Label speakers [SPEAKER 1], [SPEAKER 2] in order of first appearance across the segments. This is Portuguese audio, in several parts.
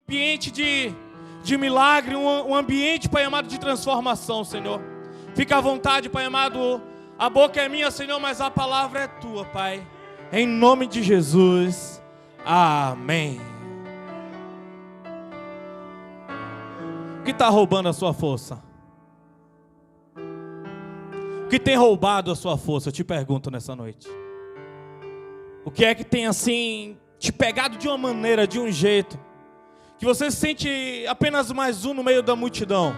[SPEAKER 1] ambiente de milagre, um ambiente, Pai amado, de transformação, Senhor. Fica à vontade, Pai amado. A boca é minha, Senhor, mas a palavra é tua, Pai. Em nome de Jesus. Amém. O que está roubando a sua força? O que tem roubado a sua força? Eu te pergunto nessa noite. O que é que tem assim te pegado de uma maneira, de um jeito, que você se sente apenas mais um no meio da multidão?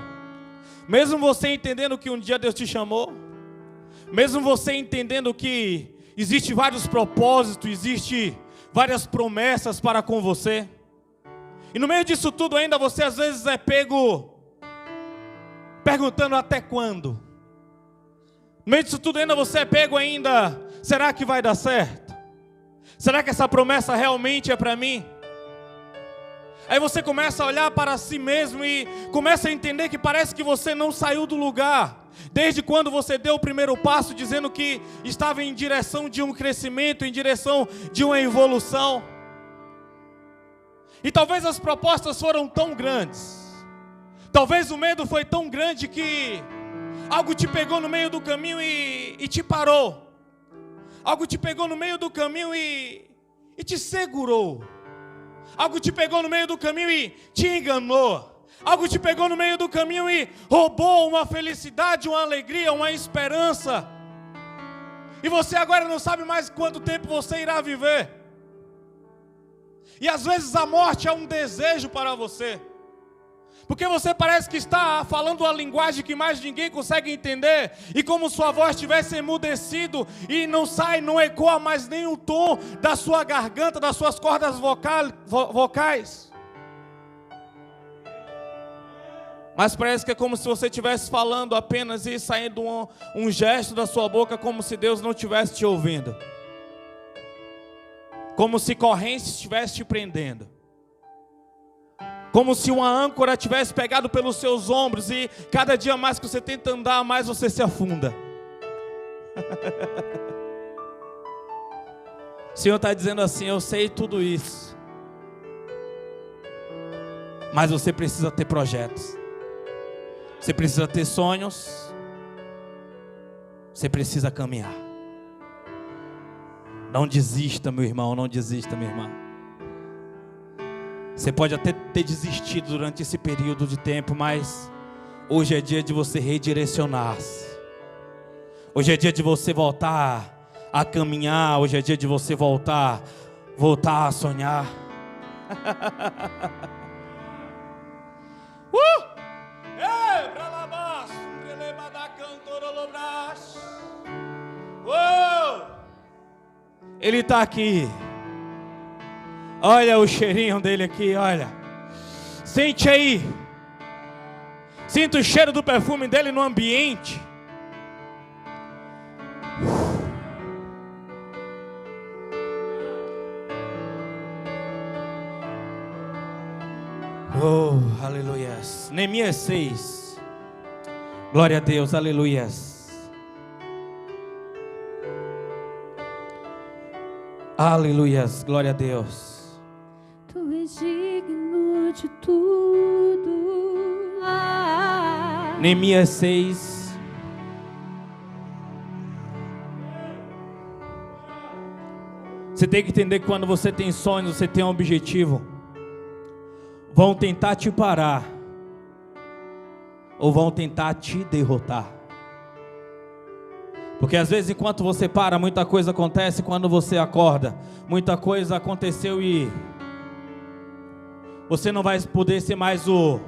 [SPEAKER 1] Mesmo você entendendo que um dia Deus te chamou, mesmo você entendendo que existe vários propósitos, existe várias promessas para com você, e no meio disso tudo ainda você às vezes é pego perguntando até quando. No meio disso tudo ainda você é pego ainda, será que vai dar certo? Será que essa promessa realmente é para mim? Aí você começa a olhar para si mesmo e começa a entender que parece que você não saiu do lugar. Desde quando você deu o primeiro passo dizendo que estava em direção de um crescimento, em direção de uma evolução. E talvez as propostas foram tão grandes. Talvez o medo foi tão grande que algo te pegou no meio do caminho e te parou. Algo te pegou no meio do caminho e te segurou. Algo te pegou no meio do caminho e te enganou. Algo te pegou no meio do caminho e roubou uma felicidade, uma alegria, uma esperança. E você agora não sabe mais quanto tempo você irá viver. E às vezes a morte é um desejo para você. Porque você parece que está falando uma linguagem que mais ninguém consegue entender. E como sua voz tivesse emudecido e não sai, não ecoa mais nem o tom da sua garganta, das suas cordas vocais. Mas parece que é como se você estivesse falando apenas e saindo um gesto da sua boca, como se Deus não estivesse te ouvindo. Como se corrente estivesse te prendendo. Como se uma âncora tivesse pegado pelos seus ombros e cada dia mais que você tenta andar, mais você se afunda. O Senhor está dizendo assim: eu sei tudo isso, mas você precisa ter projetos. Você precisa ter sonhos. Você precisa caminhar. Não desista, meu irmão, não desista, minha irmã. Você pode até ter desistido durante esse período de tempo, mas hoje é dia de você redirecionar-se. Hoje é dia de você voltar a caminhar. Hoje é dia de você voltar a sonhar. Ele está aqui. Olha o cheirinho dele aqui, olha. Sente aí. Sinta o cheiro do perfume dele no ambiente. Oh, aleluias. Neemias 6. Glória a Deus, aleluias. Aleluias, glória a Deus.
[SPEAKER 2] Tu és digno de tudo.
[SPEAKER 1] Neemias 6. Você tem que entender que quando você tem sonhos, você tem um objetivo. Vão tentar te parar, ou vão tentar te derrotar. Porque às vezes enquanto você para, muita coisa acontece. Quando você acorda, muita coisa aconteceu e você não vai poder ser mais o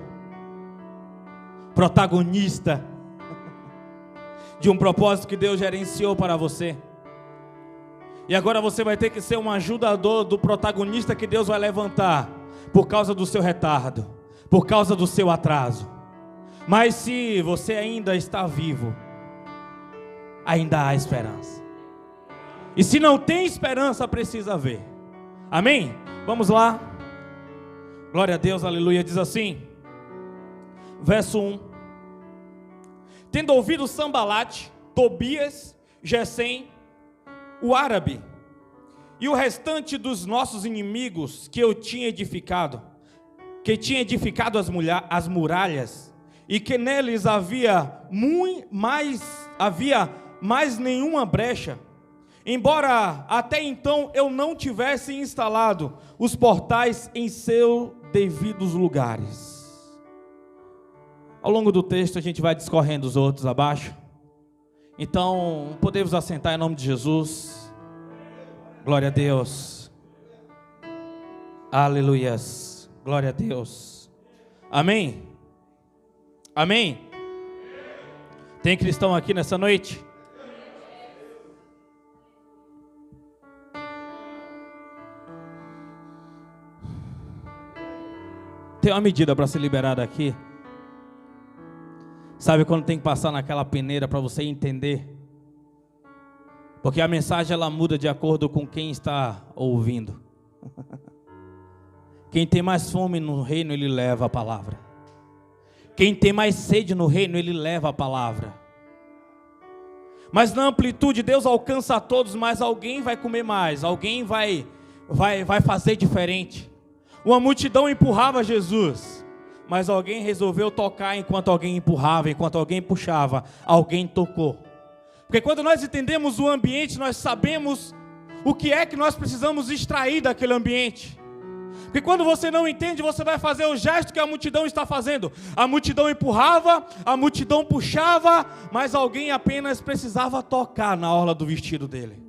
[SPEAKER 1] protagonista de um propósito que Deus gerenciou para você. E agora você vai ter que ser um ajudador do protagonista que Deus vai levantar, por causa do seu retardo, por causa do seu atraso. Mas se você ainda está vivo, ainda há esperança. E se não tem esperança, precisa ver. Amém? Vamos lá. Glória a Deus, aleluia. Diz assim, verso 1: Tendo ouvido Sambalate, Tobias, Gesem, o árabe, e o restante dos nossos inimigos que eu tinha edificado, que tinha edificado as muralhas, e que neles havia mais nenhuma brecha, embora até então eu não tivesse instalado os portais em seus devidos lugares. Ao longo do texto a gente vai discorrendo os outros abaixo. Então, podemos assentar em nome de Jesus. Glória a Deus. Aleluias. Glória a Deus. Amém? Amém? Tem cristão aqui nessa noite? Tem uma medida para ser liberada aqui. Sabe quando tem que passar naquela peneira para você entender? Porque a mensagem ela muda de acordo com quem está ouvindo. Quem tem mais fome no reino, ele leva a palavra. Quem tem mais sede no reino, ele leva a palavra. Mas na amplitude, Deus alcança a todos, mas alguém vai comer mais, alguém vai fazer diferente. Uma multidão empurrava Jesus, mas alguém resolveu tocar enquanto alguém empurrava, enquanto alguém puxava, alguém tocou. Porque quando nós entendemos o ambiente, nós sabemos o que é que nós precisamos extrair daquele ambiente. Porque quando você não entende, você vai fazer o gesto que a multidão está fazendo. A multidão empurrava, a multidão puxava, mas alguém apenas precisava tocar na orla do vestido dele.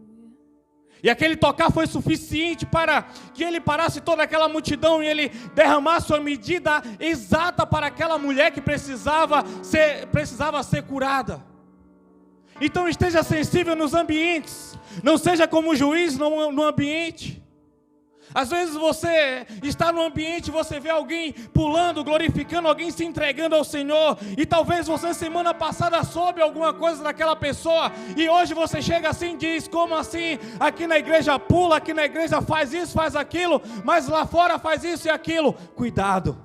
[SPEAKER 1] E aquele tocar foi suficiente para que ele parasse toda aquela multidão e ele derramasse a medida exata para aquela mulher que precisava ser curada. Então esteja sensível nos ambientes, não seja como juiz no ambiente. Às vezes você está no ambiente, você vê alguém pulando, glorificando, alguém se entregando ao Senhor, e talvez você semana passada soube alguma coisa daquela pessoa, e hoje você chega assim e diz, como assim? Aqui na igreja pula, aqui na igreja faz isso, faz aquilo, mas lá fora faz isso e aquilo. Cuidado,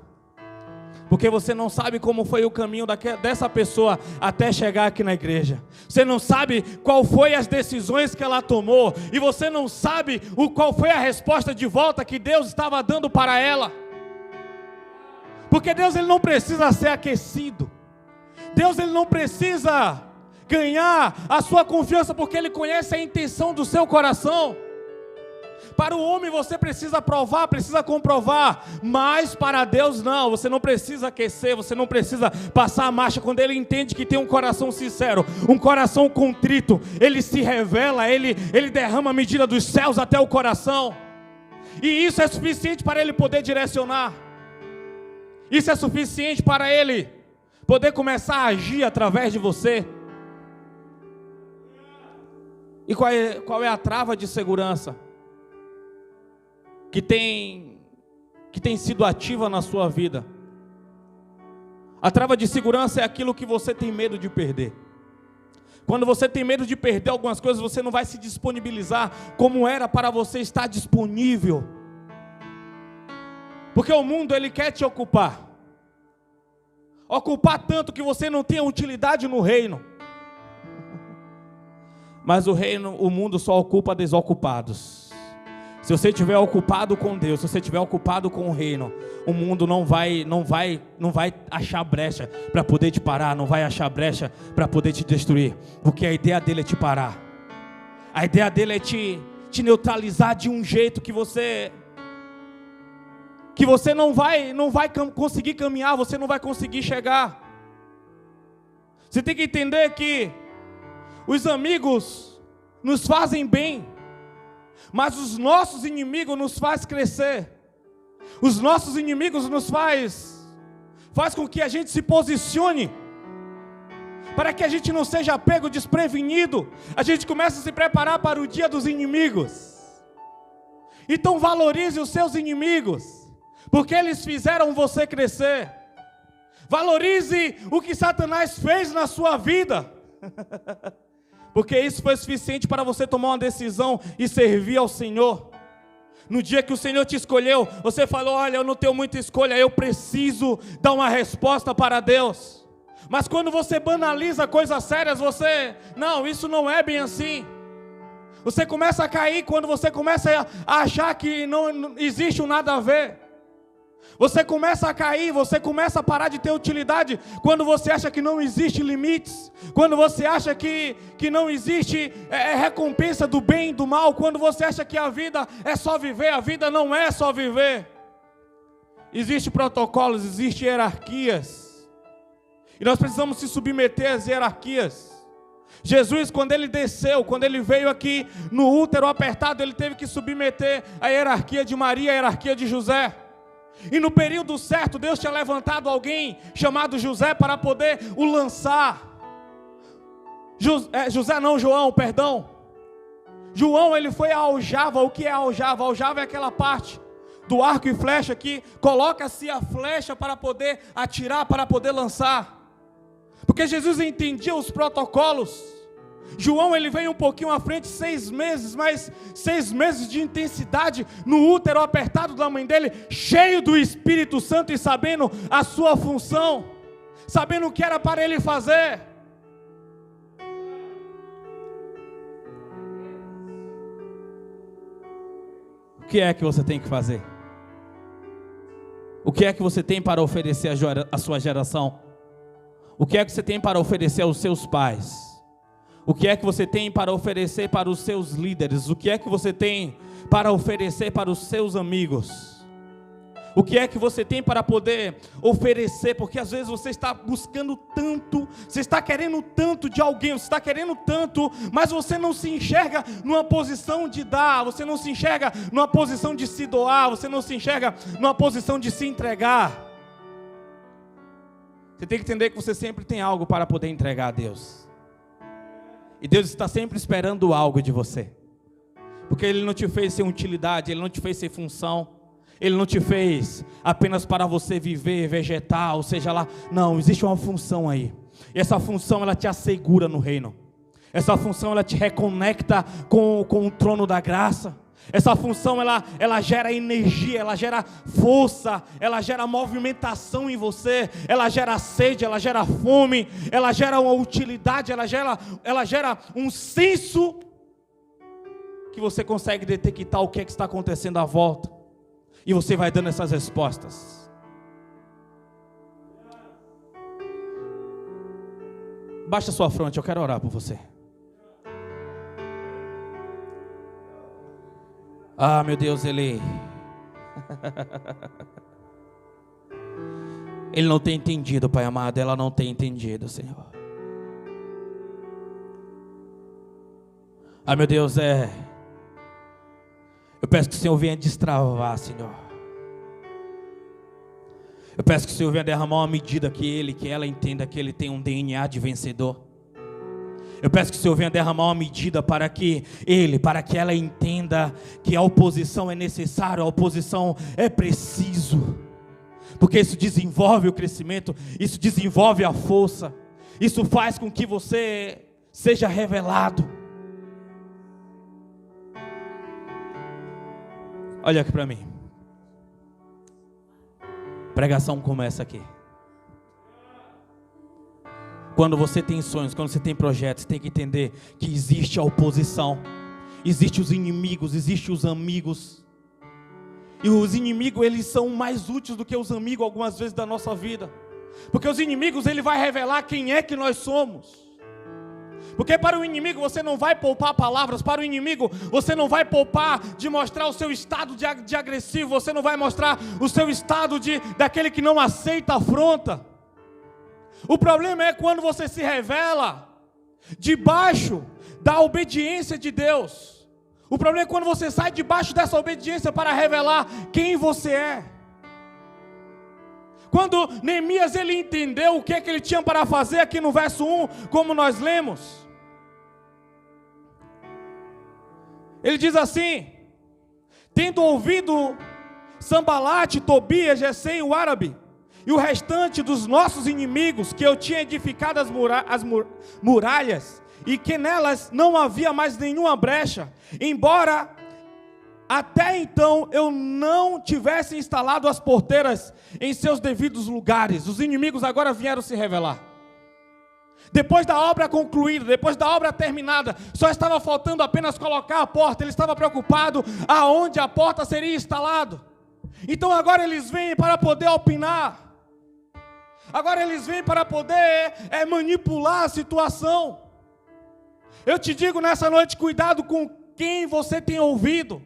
[SPEAKER 1] porque você não sabe como foi o caminho dessa pessoa até chegar aqui na igreja. Você não sabe qual foi as decisões que ela tomou, e você não sabe qual foi a resposta de volta que Deus estava dando para ela. Porque Deus ele não precisa ser aquecido. Deus ele não precisa ganhar a sua confiança, porque Ele conhece a intenção do seu coração. Para o homem você precisa provar, precisa comprovar, mas para Deus não, você não precisa aquecer, você não precisa passar a marcha. Quando Ele entende que tem um coração sincero, um coração contrito, Ele se revela, Ele derrama a medida dos céus até o coração, e isso é suficiente para Ele poder direcionar, isso é suficiente para Ele poder começar a agir através de você. E qual é a trava de segurança que tem sido ativa na sua vida? A trava de segurança é aquilo que você tem medo de perder. Quando você tem medo de perder algumas coisas, você não vai se disponibilizar como era para você estar disponível. Porque o mundo ele quer te ocupar tanto que você não tenha utilidade no reino. Mas o mundo só ocupa desocupados. Se você estiver ocupado com Deus, se você estiver ocupado com o reino, o mundo não vai achar brecha para poder te parar, não vai achar brecha para poder te destruir, porque a ideia dele é te parar. A ideia dele é te neutralizar de um jeito que você não vai conseguir caminhar, você não vai conseguir chegar. Você tem que entender que os amigos nos fazem bem, mas os nossos inimigos nos faz crescer. Os nossos inimigos nos faz com que a gente se posicione, para que a gente não seja pego desprevenido. A gente começa a se preparar para o dia dos inimigos. Então valorize os seus inimigos, porque eles fizeram você crescer. Valorize o que Satanás fez na sua vida, porque isso foi suficiente para você tomar uma decisão e servir ao Senhor. No dia que o Senhor te escolheu, você falou, olha, eu não tenho muita escolha, eu preciso dar uma resposta para Deus. Mas quando você banaliza coisas sérias, não, isso não é bem assim. Você começa a cair quando você começa a achar que não existe um nada a ver. Você começa a cair, você começa a parar de ter utilidade quando você acha que não existe limites, quando você acha que não existe recompensa do bem e do mal, quando você acha que a vida é só viver. A vida não é só viver. Existem protocolos, existem hierarquias, e nós precisamos se submeter às hierarquias. Jesus, quando ele desceu, quando ele veio aqui no útero apertado, ele teve que submeter a hierarquia de Maria, a hierarquia de José. E no período certo, Deus tinha levantado alguém chamado José para poder o lançar. João, perdão. João, ele foi a aljava. O que é a aljava? A aljava é aquela parte do arco e flecha que coloca-se a flecha para poder atirar, para poder lançar. Porque Jesus entendia os protocolos. João, ele veio um pouquinho à frente, 6 meses, mas 6 meses de intensidade no útero apertado da mãe dele, cheio do Espírito Santo e sabendo a sua função, sabendo o que era para ele fazer. O que é que você tem que fazer? O que é que você tem para oferecer à sua geração? O que é que você tem para oferecer aos seus pais? O que é que você tem para oferecer para os seus líderes? O que é que você tem para oferecer para os seus amigos? O que é que você tem para poder oferecer? Porque às vezes você está buscando tanto, você está querendo tanto de alguém, você está querendo tanto, mas você não se enxerga numa posição de dar, você não se enxerga numa posição de se doar, você não se enxerga numa posição de se entregar. Você tem que entender que você sempre tem algo para poder entregar a Deus. E Deus está sempre esperando algo de você. Porque Ele não te fez sem utilidade, Ele não te fez sem função, Ele não te fez apenas para você viver, vegetar, ou seja lá. Não, existe uma função aí. E essa função, ela te assegura no reino. Essa função, ela te reconecta com o trono da graça. Essa função, ela gera energia, ela gera força, ela gera movimentação em você, ela gera sede, ela gera fome, ela gera uma utilidade, ela gera um senso que você consegue detectar o que é que está acontecendo à volta, e você vai dando essas respostas. Baixa sua fronte, eu quero orar por você. Ah, meu Deus, Ele não tem entendido, Pai amado, ela não tem entendido, Senhor. Ah, meu Deus, eu peço que o Senhor venha destravar, Senhor. Eu peço que o Senhor venha derramar uma medida que ela entenda que ele tem um DNA de vencedor. Eu peço que o Senhor venha derramar uma medida para que ela entenda que a oposição é necessária, a oposição é preciso, porque isso desenvolve o crescimento, isso desenvolve a força, isso faz com que você seja revelado. Olha aqui para mim. A pregação começa aqui. Quando você tem sonhos, quando você tem projetos, você tem que entender que existe a oposição, existe os inimigos, existe os amigos. E os inimigos, eles são mais úteis do que os amigos algumas vezes da nossa vida. Porque os inimigos, ele vai revelar quem é que nós somos. Porque para o inimigo você não vai poupar palavras, para o inimigo você não vai poupar de mostrar o seu estado de agressivo, você não vai mostrar o seu estado daquele que não aceita a afronta. O problema é quando você se revela debaixo da obediência de Deus. O problema é quando você sai debaixo dessa obediência para revelar quem você é. Quando Neemias ele entendeu o que é que ele tinha para fazer aqui no verso 1, como nós lemos. Ele diz assim: tendo ouvido Sambalate, Tobias, Gesem, o árabe, e o restante dos nossos inimigos, que eu tinha edificado as muralhas, e que nelas não havia mais nenhuma brecha, embora até então eu não tivesse instalado as porteiras em seus devidos lugares. Os inimigos agora vieram se revelar. Depois da obra concluída, depois da obra terminada, só estava faltando apenas colocar a porta. Ele estava preocupado aonde a porta seria instalada. Então agora eles vêm para poder opinar. Agora eles vêm para poder manipular a situação. Eu te digo nessa noite, cuidado com quem você tem ouvido.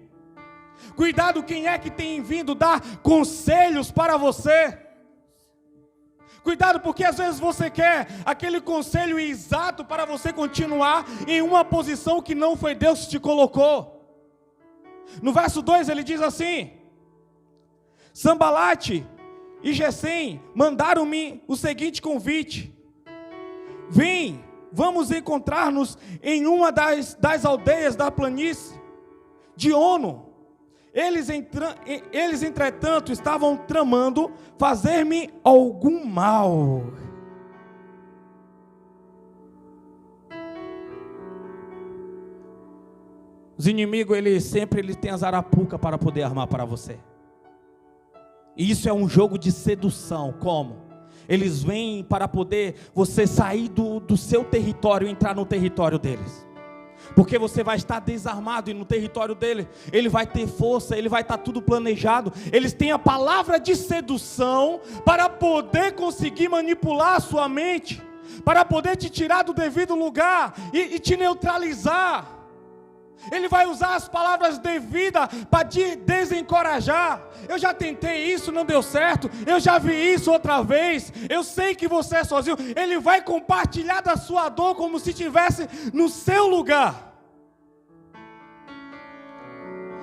[SPEAKER 1] Cuidado quem é que tem vindo dar conselhos para você. Cuidado porque às vezes você quer aquele conselho exato para você continuar em uma posição que não foi Deus que te colocou. No verso 2 ele diz assim: Sambalate e Gesem mandaram-me o seguinte convite: vem, vamos encontrar-nos em uma das aldeias da planície de Ono. Eles, entretanto, estavam tramando fazer-me algum mal. Os inimigos, eles têm as arapucas para poder armar para você. E isso é um jogo de sedução. Como? Eles vêm para poder você sair do seu território e entrar no território deles. Porque você vai estar desarmado e no território dele, ele vai ter força, ele vai estar tudo planejado. Eles têm a palavra de sedução para poder conseguir manipular a sua mente, para poder te tirar do devido lugar e te neutralizar. Ele vai usar as palavras devidas para te desencorajar. Eu já tentei isso, não deu certo. Eu já vi isso outra vez. Eu sei que você é sozinho. Ele vai compartilhar da sua dor como se estivesse no seu lugar.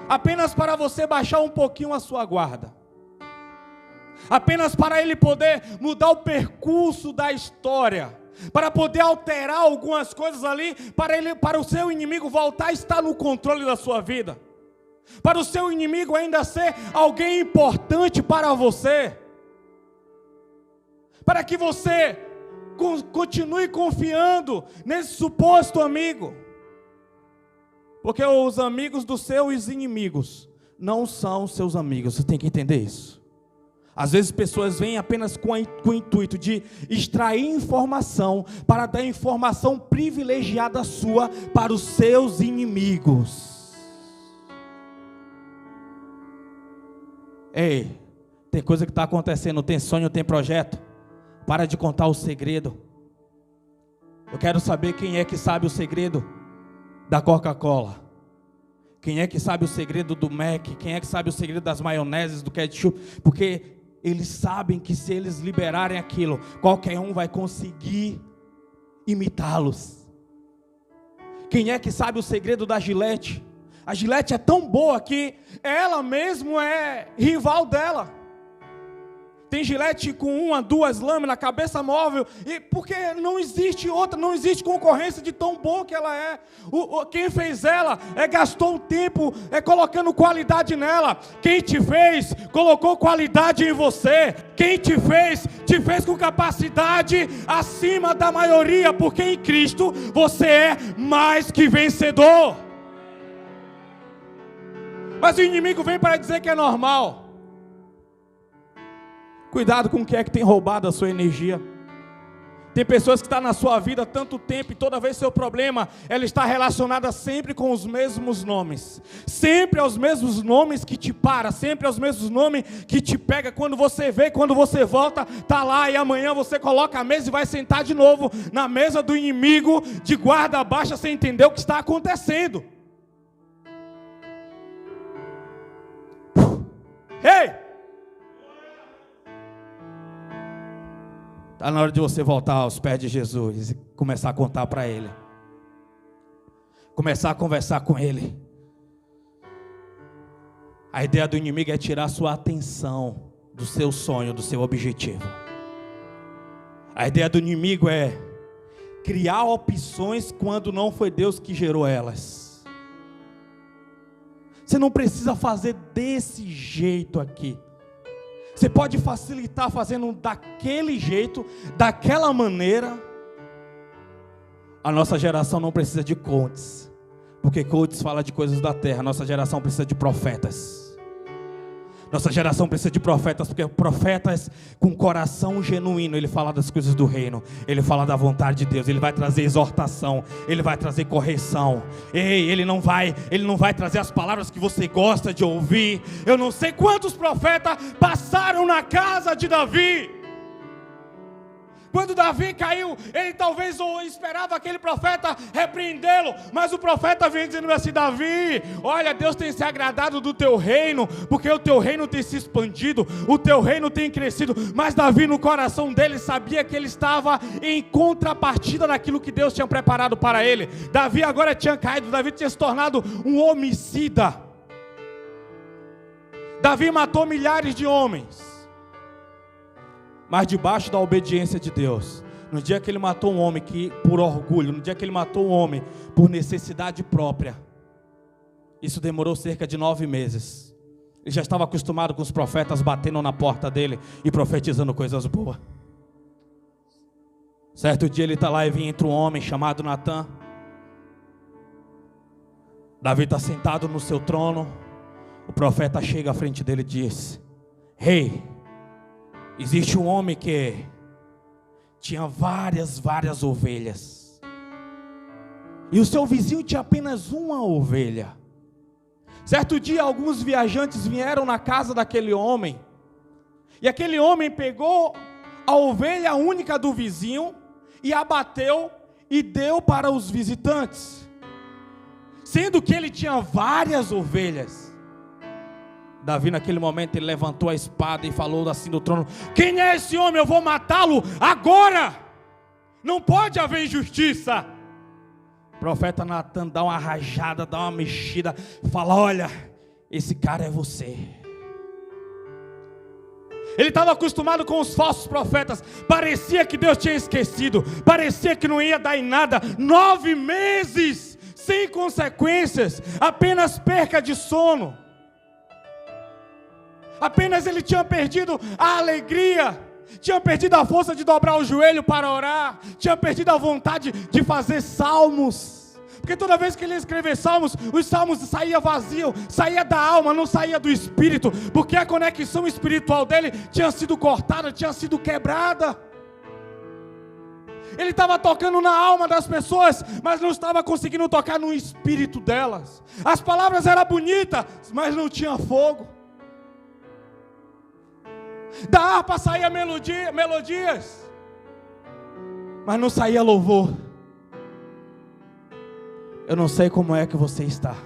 [SPEAKER 1] Apenas para você baixar um pouquinho a sua guarda. Apenas para ele poder mudar o percurso da história. Para poder alterar algumas coisas ali, para o seu inimigo voltar a estar no controle da sua vida, para o seu inimigo ainda ser alguém importante para você, para que você continue confiando nesse suposto amigo, porque os amigos dos seus inimigos não são seus amigos, você tem que entender isso. Às vezes pessoas vêm apenas com o intuito de extrair informação, para dar informação privilegiada sua para os seus inimigos. Ei, tem coisa que está acontecendo, tem sonho, tem projeto. Para de contar o segredo. Eu quero saber quem é que sabe o segredo da Coca-Cola. Quem é que sabe o segredo do Mac? Quem é que sabe o segredo das maioneses, do ketchup? Porque eles sabem que se eles liberarem aquilo, qualquer um vai conseguir imitá-los. Quem é que sabe o segredo da Gillette? A Gillette é tão boa que ela mesmo é rival dela. Tem Gillette com 1, 2 lâminas, cabeça móvel, e porque não existe outra, não existe concorrência de tão boa que ela é. Quem fez ela gastou um tempo colocando qualidade nela. Quem te fez, colocou qualidade em você. Quem te fez com capacidade acima da maioria, porque em Cristo você é mais que vencedor. Mas o inimigo vem para dizer que é normal. Cuidado com o que é que tem roubado a sua energia. Tem pessoas que estão na sua vida há tanto tempo e toda vez seu problema, ela está relacionada sempre com os mesmos nomes. Sempre aos mesmos nomes que te para, sempre aos mesmos nomes que te pega. Quando você vê, quando você volta, está lá e amanhã você coloca a mesa e vai sentar de novo na mesa do inimigo, de guarda baixa, sem entender o que está acontecendo. Ei! Está na hora de você voltar aos pés de Jesus e começar a contar para Ele. Começar a conversar com Ele. A ideia do inimigo é tirar sua atenção do seu sonho, do seu objetivo. A ideia do inimigo é criar opções quando não foi Deus que gerou elas. Você não precisa fazer desse jeito aqui. Você pode facilitar fazendo daquele jeito, daquela maneira. A nossa geração não precisa de coaches, porque coaches fala de coisas da terra. A nossa geração precisa de profetas. Nossa geração precisa de profetas, porque profetas com coração genuíno, ele fala das coisas do reino, ele fala da vontade de Deus, ele vai trazer exortação, ele vai trazer correção. Ei, ele não vai trazer as palavras que você gosta de ouvir. Eu não sei quantos profetas passaram na casa de Davi. Quando Davi caiu, ele talvez esperava aquele profeta repreendê-lo, mas o profeta vem dizendo assim: Davi, olha, Deus tem se agradado do teu reino, porque o teu reino tem se expandido, o teu reino tem crescido. Mas Davi, no coração dele, sabia que ele estava em contrapartida daquilo que Deus tinha preparado para ele. Davi agora tinha caído, Davi tinha se tornado um homicida. Davi matou milhares de homens, mas debaixo da obediência de Deus. No dia que ele matou um homem por orgulho, no dia que ele matou um homem por necessidade própria, isso demorou cerca de 9 meses. Ele já estava acostumado com os profetas batendo na porta dele e profetizando coisas boas. Certo dia ele está lá e entra um homem chamado Natã. Davi está sentado no seu trono. O profeta chega à frente dele e diz: Rei, existe um homem que tinha várias ovelhas, e o seu vizinho tinha apenas uma ovelha. Certo dia, alguns viajantes vieram na casa daquele homem, e aquele homem pegou a ovelha única do vizinho e abateu e deu para os visitantes, sendo que ele tinha várias ovelhas. Davi, naquele momento, ele levantou a espada e falou assim do trono: quem é esse homem? Eu vou matá-lo agora. Não pode haver injustiça. O profeta Natã dá uma rajada, dá uma mexida, fala: olha, esse cara é você. Ele estava acostumado com os falsos profetas. Parecia que Deus tinha esquecido, parecia que não ia dar em nada. 9 meses sem consequências, apenas perca de sono. Apenas ele tinha perdido a alegria, tinha perdido a força de dobrar o joelho para orar, tinha perdido a vontade de fazer salmos, porque toda vez que ele ia escrever salmos, os salmos saíam vazios, saía da alma, não saía do espírito, porque a conexão espiritual dele tinha sido cortada, tinha sido quebrada. Ele estava tocando na alma das pessoas, mas não estava conseguindo tocar no espírito delas. As palavras eram bonitas, mas não tinha fogo. Da harpa saía melodias, mas não saía louvor. Eu não sei como é que você está.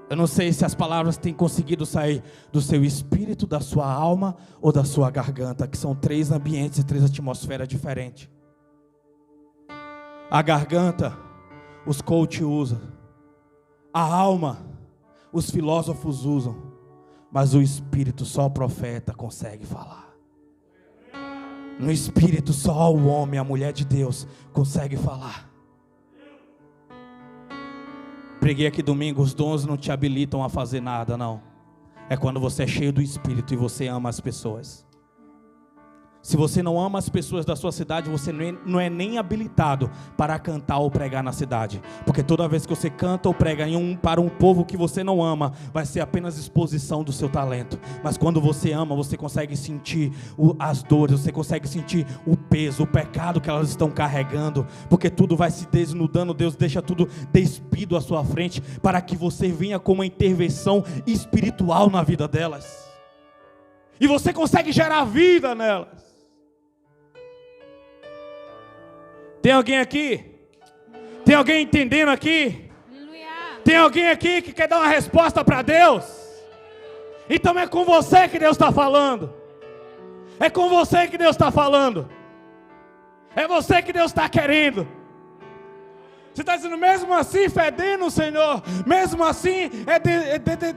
[SPEAKER 1] Eu não sei se as palavras têm conseguido sair do seu espírito, da sua alma ou da sua garganta, que são 3 ambientes e 3 atmosferas diferentes. A garganta, os coach usam. A alma, os filósofos usam. Mas o espírito, só o profeta consegue falar. No espírito, só o homem, a mulher de Deus consegue falar. Preguei aqui domingo, os dons não te habilitam a fazer nada, não. É quando você é cheio do espírito e você ama as pessoas. Se você não ama as pessoas da sua cidade, você não é nem habilitado para cantar ou pregar na cidade. Porque toda vez que você canta ou prega para um povo que você não ama, vai ser apenas exposição do seu talento. Mas quando você ama, você consegue sentir as dores, você consegue sentir o peso, o pecado que elas estão carregando. Porque tudo vai se desnudando, Deus deixa tudo despido à sua frente, para que você venha com uma intervenção espiritual na vida delas. E você consegue gerar vida nelas. Tem alguém aqui? Tem alguém entendendo aqui?
[SPEAKER 2] Aleluia.
[SPEAKER 1] Tem alguém aqui que quer dar uma resposta para Deus? Então é com você que Deus está falando. É com você que Deus está falando. É você que Deus está querendo. Você está dizendo: mesmo assim fedendo, Senhor, mesmo assim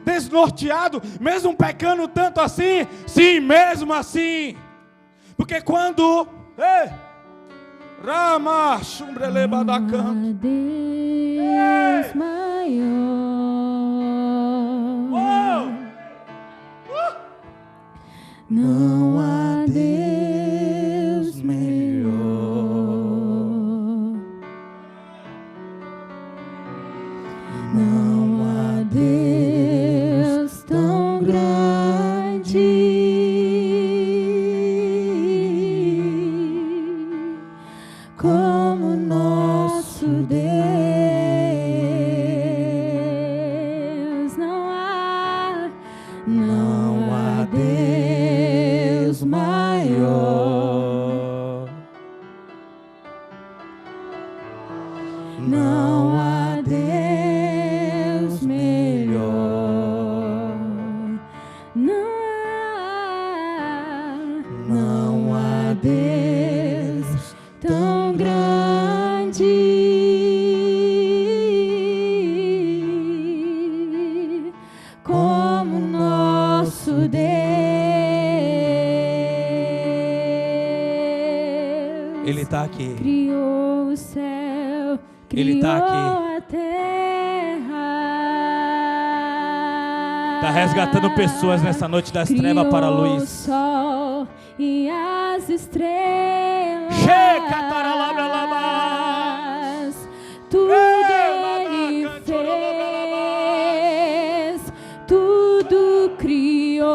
[SPEAKER 1] desnorteado, mesmo pecando tanto assim? Sim, mesmo assim. Porque quando... Rama, chumbreleba da canto.
[SPEAKER 2] Deus maior. Não há Deus melhor. Não há Deus tão grande. como nosso Deus. Não há Deus maior. Não há Deus melhor. Não há Deus tão grande como nosso Deus.
[SPEAKER 1] Ele está aqui.
[SPEAKER 2] Criou o céu,
[SPEAKER 1] Ele
[SPEAKER 2] criou
[SPEAKER 1] tá aqui.
[SPEAKER 2] a terra.
[SPEAKER 1] Está resgatando pessoas nessa noite das trevas para a
[SPEAKER 2] Criou o
[SPEAKER 1] luz.
[SPEAKER 2] sol e as estrelas. Tudo Ele fez, tudo criou,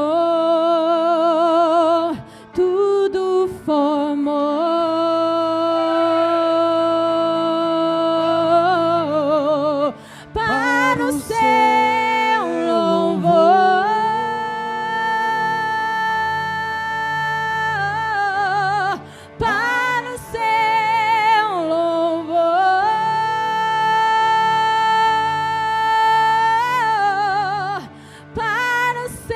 [SPEAKER 2] tudo formou para o seu louvor. Para o seu louvor, para o seu louvor, para o seu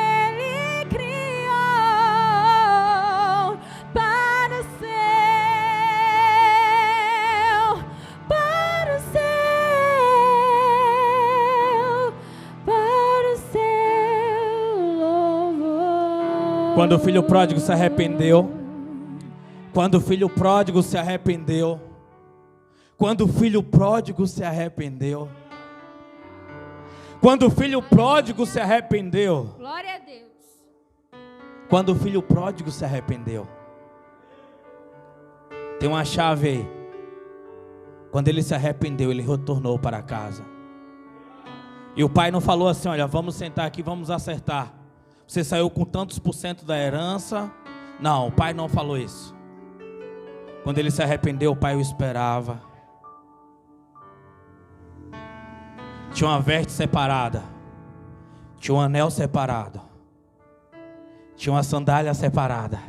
[SPEAKER 2] Ele criou para o seu louvor.
[SPEAKER 1] Quando o filho pródigo se arrependeu, quando o filho pródigo se arrependeu, quando o filho pródigo se arrependeu, quando o filho pródigo se arrependeu,
[SPEAKER 2] Glória a Deus.
[SPEAKER 1] quando o filho pródigo se arrependeu, tem uma chave aí. Quando ele se arrependeu, ele retornou para casa. E o pai não falou assim: olha, vamos sentar aqui, vamos acertar. Você saiu com tantos por cento da herança. Não, o pai não falou isso. Quando ele se arrependeu, o pai o esperava. Tinha uma veste separada, tinha um anel separado, tinha uma sandália separada.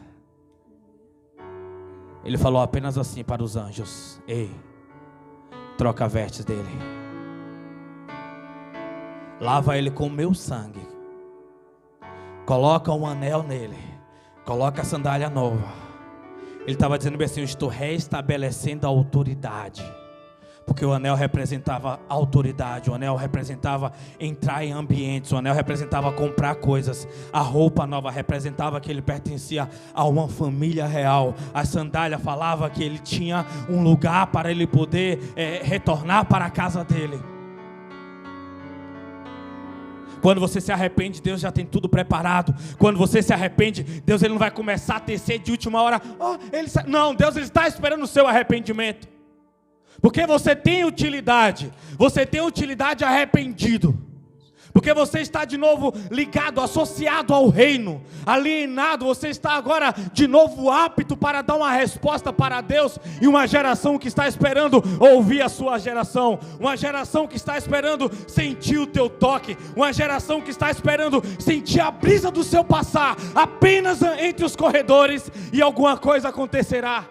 [SPEAKER 1] Ele falou apenas assim para os anjos: ei, troca a veste dele, lava ele com o meu sangue, coloca um anel nele, coloca a sandália nova. Ele estava dizendo bem assim: eu estou restabelecendo a autoridade. Porque o anel representava autoridade, o anel representava entrar em ambientes, o anel representava comprar coisas, a roupa nova representava que ele pertencia a uma família real, a sandália falava que ele tinha um lugar para ele poder retornar para a casa dele. Quando você se arrepende, Deus já tem tudo preparado. Quando você se arrepende, Deus ele não vai começar a tecer de última hora. Não, Deus ele está esperando o seu arrependimento. Porque você tem utilidade arrependido. Porque você está de novo ligado, associado ao reino, alienado. Você está agora de novo apto para dar uma resposta para Deus. E uma geração que está esperando ouvir a sua geração. Uma geração que está esperando sentir o teu toque. Uma geração que está esperando sentir a brisa do seu passar apenas entre os corredores, e alguma coisa acontecerá.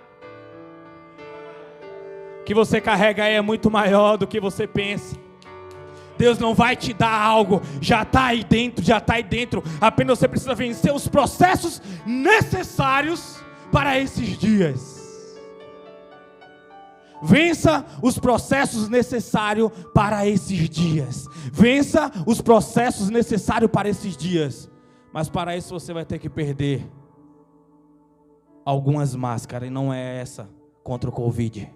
[SPEAKER 1] O que você carrega aí é muito maior do que você pensa. Deus não vai te dar algo, já está aí dentro, apenas você precisa vencer os processos necessários para esses dias. Vença os processos necessários para esses dias. Vença os processos necessários para esses dias. Mas para isso você vai ter que perder algumas máscaras, e não é essa contra o Covid.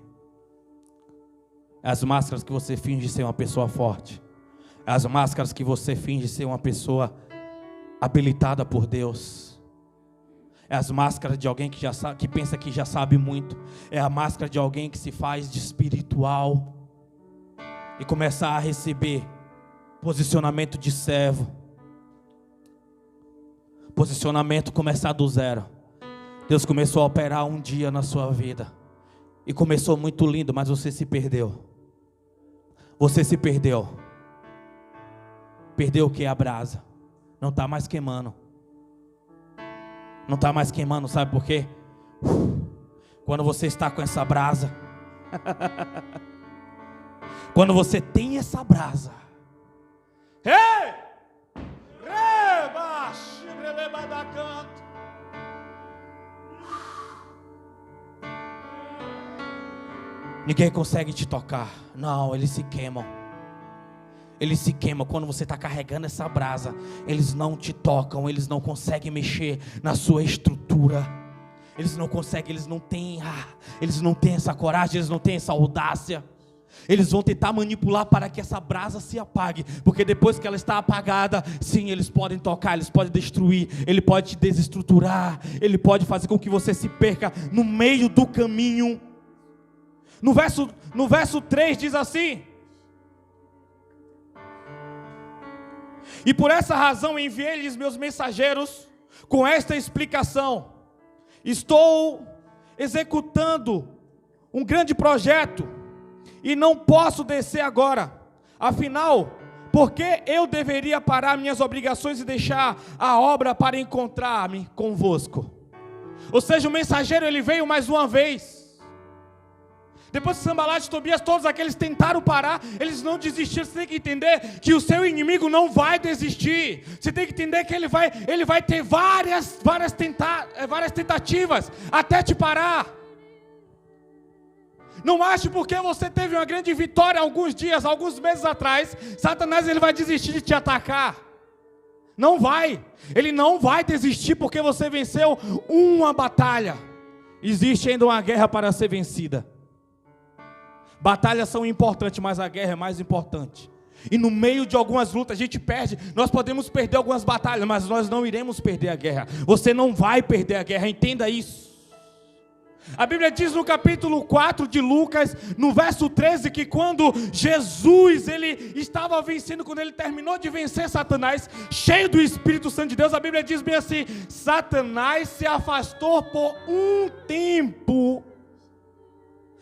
[SPEAKER 1] É as máscaras que você finge ser uma pessoa forte. É as máscaras que você finge ser uma pessoa habilitada por Deus. É as máscaras de alguém que já sabe, que pensa que já sabe muito. É a máscara de alguém que se faz de espiritual e começa a receber posicionamento de servo. Posicionamento começar do zero. Deus começou a operar um dia na sua vida e começou muito lindo, mas você se perdeu. Você se perdeu. Perdeu o que? A brasa. Não está mais queimando. Não está mais queimando, sabe por quê? Quando você está com essa brasa, quando você tem essa brasa, ninguém consegue te tocar. Não, eles se queimam. Eles se queimam quando você está carregando essa brasa. Eles não te tocam, eles não conseguem mexer na sua estrutura. Eles não conseguem, eles não têm essa coragem, eles não têm essa audácia. Eles vão tentar manipular para que essa brasa se apague, porque depois que ela está apagada, sim, eles podem tocar, eles podem destruir, ele pode te desestruturar, ele pode fazer com que você se perca no meio do caminho. No verso 3 diz assim: e por essa razão enviei-lhes meus mensageiros com esta explicação: estou executando um grande projeto e não posso descer agora. Afinal, por que eu deveria parar minhas obrigações e deixar a obra para encontrar-me convosco? Ou seja, o mensageiro ele veio mais uma vez. Depois que Sanbalate e Tobias, todos aqueles tentaram parar, eles não desistiram. Você tem que entender que o seu inimigo não vai desistir. Você tem que entender que ele vai ter várias tentativas até te parar. Não ache porque você teve uma grande vitória alguns dias, alguns meses atrás, Satanás ele vai desistir de te atacar. Não vai. Ele não vai desistir porque você venceu uma batalha. Existe ainda uma guerra para ser vencida. Batalhas são importantes, mas a guerra é mais importante. E no meio de algumas lutas a gente perde. Nós podemos perder algumas batalhas, mas nós não iremos perder a guerra. Você não vai perder a guerra, entenda isso. A Bíblia diz no capítulo 4 de Lucas, no verso 13, que quando Jesus ele estava vencendo, quando ele terminou de vencer Satanás, cheio do Espírito Santo de Deus, a Bíblia diz bem assim: Satanás se afastou por um tempo.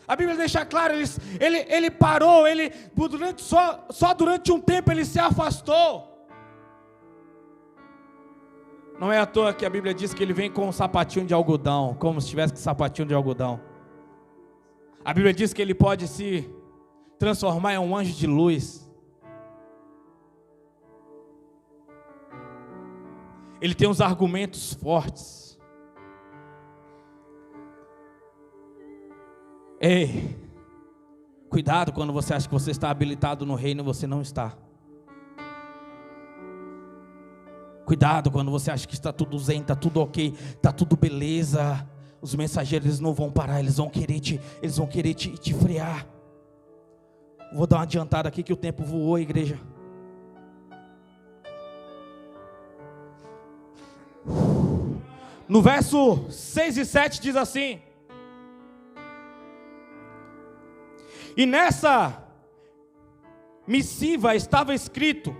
[SPEAKER 1] A Bíblia deixa claro, ele parou, só durante um tempo ele se afastou. Não é à toa que a Bíblia diz que ele vem com um sapatinho de algodão, como se tivesse com sapatinho de algodão. A Bíblia diz que ele pode se transformar em um anjo de luz. Ele tem uns argumentos fortes. Ei, cuidado quando você acha que você está habilitado no reino e você não está. Cuidado quando você acha que está tudo zen, está tudo ok, está tudo beleza. Os mensageiros eles não vão parar, eles vão querer te frear. Vou dar uma adiantada aqui que o tempo voou, igreja. No verso 6 e 7 diz assim: e nessa missiva estava escrito: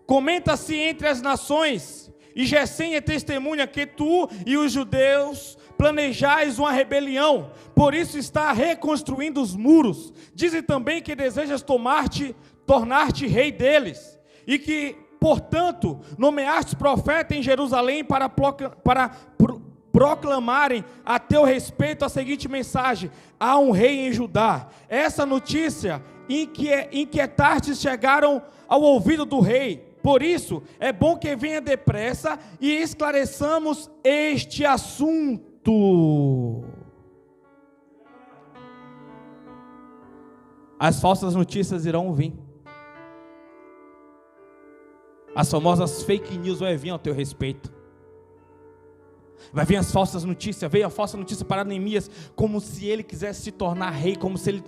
[SPEAKER 1] comenta-se entre as nações, e Gesem é testemunha que tu e os judeus planejais uma rebelião, por isso está reconstruindo os muros. Dizem também que desejas tornar-te rei deles, e que, portanto, nomeaste profeta em Jerusalém para proclamarem a teu respeito a seguinte mensagem: há um rei em Judá. Essa notícia inquietantes chegaram ao ouvido do rei. Por isso, é bom que venha depressa e esclareçamos este assunto. As falsas notícias irão vir. As famosas fake news vão vir ao teu respeito. Vai vir as falsas notícias. Veio a falsa notícia para Neemias, como se ele quisesse se tornar rei, como se ele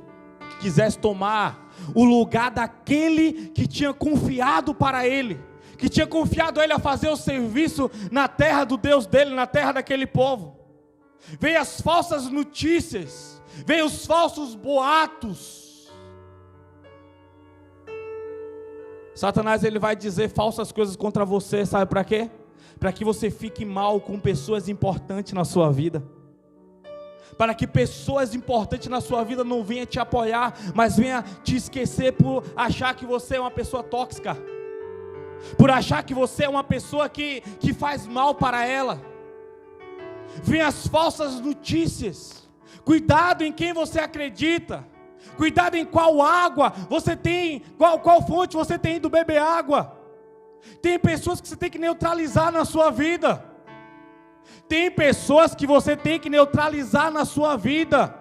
[SPEAKER 1] quisesse tomar o lugar daquele que tinha confiado para ele, que tinha confiado a ele a fazer o serviço na terra do Deus dele, na terra daquele povo. Veio as falsas notícias, veio os falsos boatos. Satanás, ele vai dizer falsas coisas contra você, sabe para quê? Para que você fique mal com pessoas importantes na sua vida, para que pessoas importantes na sua vida não venham te apoiar, mas venham te esquecer por achar que você é uma pessoa tóxica, por achar que você é uma pessoa que faz mal para ela. Vem as falsas notícias. Cuidado em quem você acredita, cuidado em qual água você tem, qual fonte você tem ido beber água. Tem pessoas que você tem que neutralizar na sua vida. Tem pessoas que você tem que neutralizar na sua vida.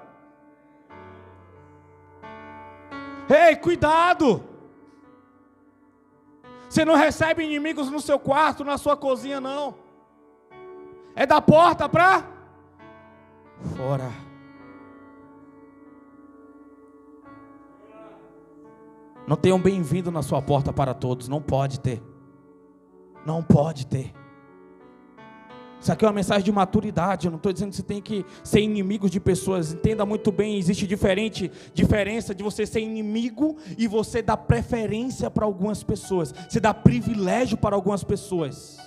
[SPEAKER 1] Ei, cuidado! Você não recebe inimigos no seu quarto, na sua cozinha, não. É da porta para fora. Não tem um bem-vindo na sua porta para todos, não pode ter. Não pode ter. Isso aqui é uma mensagem de maturidade. Eu não estou dizendo que você tem que ser inimigo de pessoas. Entenda muito bem, existe diferença de você ser inimigo e você dar preferência para algumas pessoas. Você dá privilégio para algumas pessoas.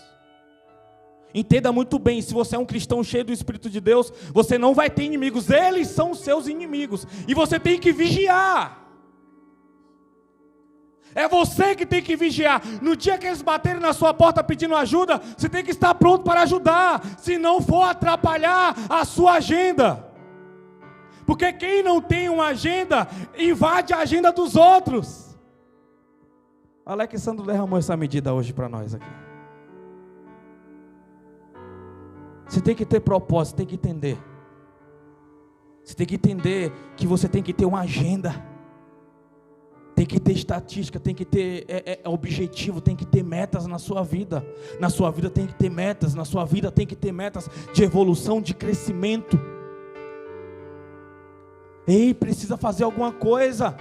[SPEAKER 1] Entenda muito bem, se você é um cristão cheio do Espírito de Deus, você não vai ter inimigos, eles são seus inimigos. E você tem que vigiar. É você que tem que vigiar. No dia que eles baterem na sua porta pedindo ajuda, você tem que estar pronto para ajudar, se não for atrapalhar a sua agenda. Porque quem não tem uma agenda, invade a agenda dos outros. Alexandre derramou essa medida hoje para nós aqui. Você tem que ter propósito, tem que entender. Você tem que entender que você tem que ter uma agenda. Tem que ter estatística, tem que ter objetivo, tem que ter metas na sua vida. Na sua vida tem que ter metas, na sua vida tem que ter metas de evolução, de crescimento. Ei, precisa fazer alguma coisa.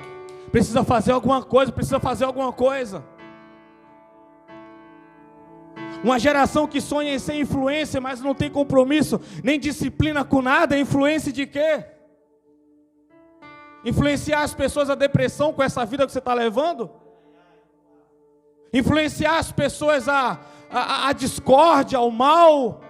[SPEAKER 1] Precisa fazer alguma coisa, precisa fazer alguma coisa. Uma geração que sonha em ser influência, mas não tem compromisso, nem disciplina com nada, é influência de quê? Influenciar as pessoas à depressão com essa vida que você está levando? Influenciar as pessoas à discórdia, ao mal?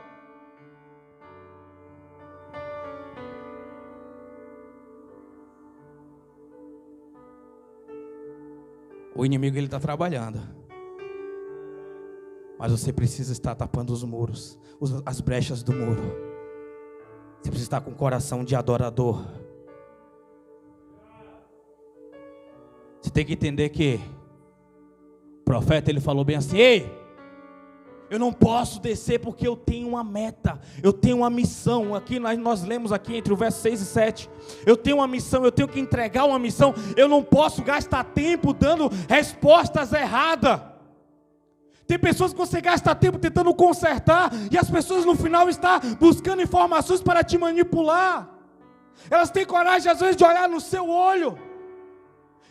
[SPEAKER 1] O inimigo ele está trabalhando. Mas você precisa estar tapando os muros, as brechas do muro. Você precisa estar com o coração de adorador. Você tem que entender que o profeta ele falou bem assim: ei, eu não posso descer porque eu tenho uma meta, eu tenho uma missão. Aqui nós lemos aqui entre o verso 6 e 7. Eu tenho uma missão, eu tenho que entregar uma missão. Eu não posso gastar tempo dando respostas erradas. Tem pessoas que você gasta tempo tentando consertar, e as pessoas no final estão buscando informações para te manipular. Elas têm coragem às vezes de olhar no seu olho,